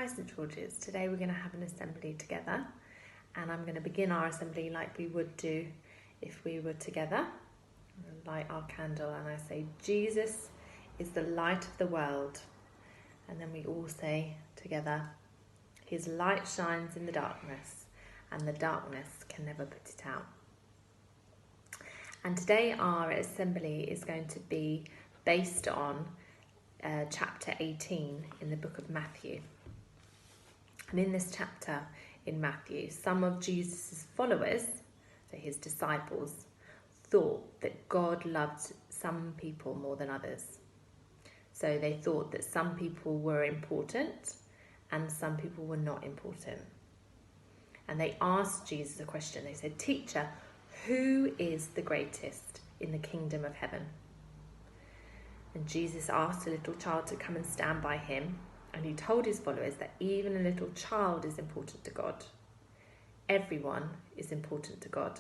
St George's. Today we're going to have an assembly together, and I'm going to begin our assembly like we would do if we were together. Light our candle and I say, Jesus is the light of the world. And then we all say together, his light shines in the darkness and the darkness can never put it out. And today our assembly is going to be based on chapter 18 in the book of Matthew. And in this chapter in Matthew, some of Jesus' followers, so his disciples, thought that God loved some people more than others. So they thought that some people were important and some people were not important. And they asked Jesus a question. They said, "Teacher, who is the greatest in the kingdom of heaven?" And Jesus asked a little child to come and stand by him, and he told his followers that even a little child is important to God. Everyone is important to God.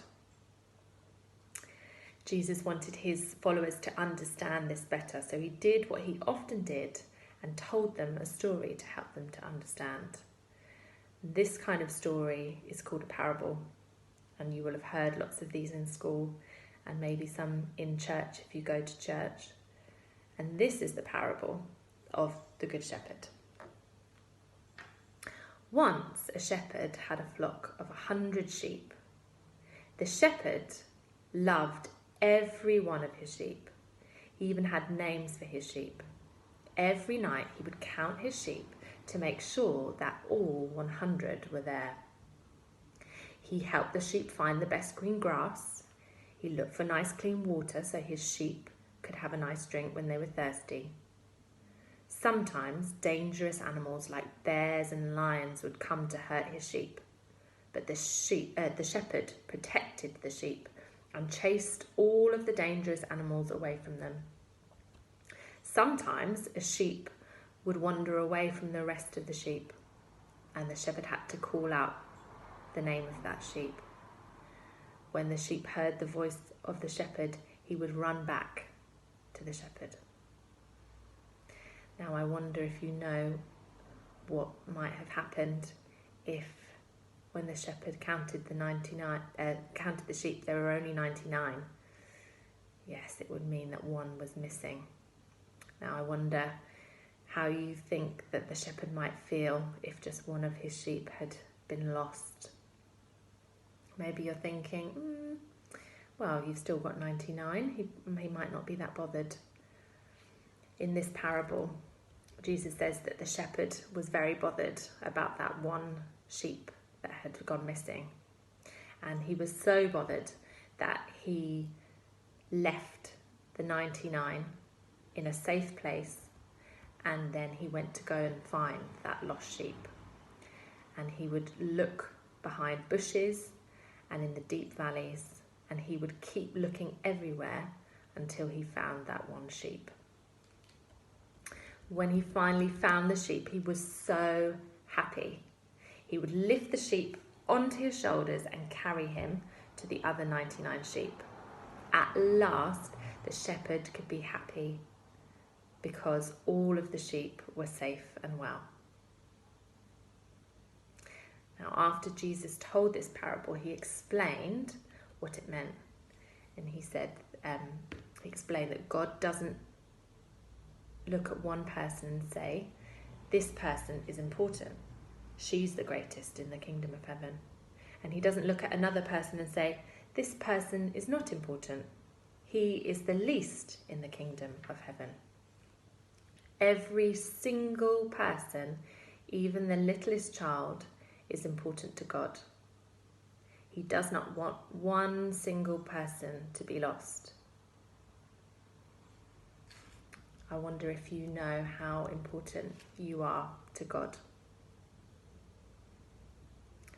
Jesus wanted his followers to understand this better, so he did what he often did and told them a story to help them to understand. This kind of story is called a parable, and you will have heard lots of these in school and maybe some in church if you go to church. And this is the parable of the Good Shepherd. Once a shepherd had a flock of 100 sheep. The shepherd loved every one of his sheep. He even had names for his sheep. Every night he would count his sheep to make sure that all 100 were there. He helped the sheep find the best green grass. He looked for nice clean water so his sheep could have a nice drink when they were thirsty. Sometimes dangerous animals like bears and lions would come to hurt his sheep, but the shepherd protected the sheep and chased all of the dangerous animals away from them. Sometimes a sheep would wander away from the rest of the sheep, and the shepherd had to call out the name of that sheep. When the sheep heard the voice of the shepherd, he would run back to the shepherd. Now I wonder if you know what might have happened if, when the shepherd counted the sheep, there were only 99. Yes, it would mean that one was missing. Now I wonder how you think that the shepherd might feel if just one of his sheep had been lost. Maybe you're thinking, well, you've still got 99. He might not be that bothered. In this parable, Jesus says that the shepherd was very bothered about that one sheep that had gone missing. And he was so bothered that he left the 99 in a safe place, and then he went to go and find that lost sheep. And he would look behind bushes and in the deep valleys, and he would keep looking everywhere until he found that one sheep. When he finally found the sheep, he was so happy. He would lift the sheep onto his shoulders and carry him to the other 99 sheep. At last, the shepherd could be happy because all of the sheep were safe and well. Now, after Jesus told this parable, he explained what it meant. And he said, he explained that God doesn't look at one person and say, this person is important. She's the greatest in the kingdom of heaven. And he doesn't look at another person and say, this person is not important. He is the least in the kingdom of heaven. Every single person, even the littlest child, is important to God. He does not want one single person to be lost. I wonder if you know how important you are to God.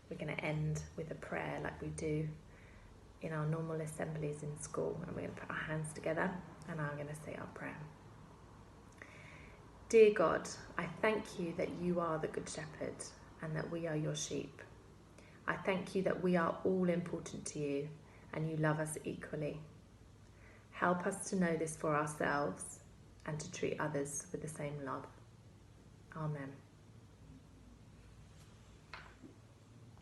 We're going to end with a prayer like we do in our normal assemblies in school, and we're going to put our hands together and I'm going to say our prayer. Dear God, I thank you that you are the Good Shepherd and that we are your sheep. I thank you that we are all important to you and you love us equally. Help us to know this for ourselves and to treat others with the same love. Amen.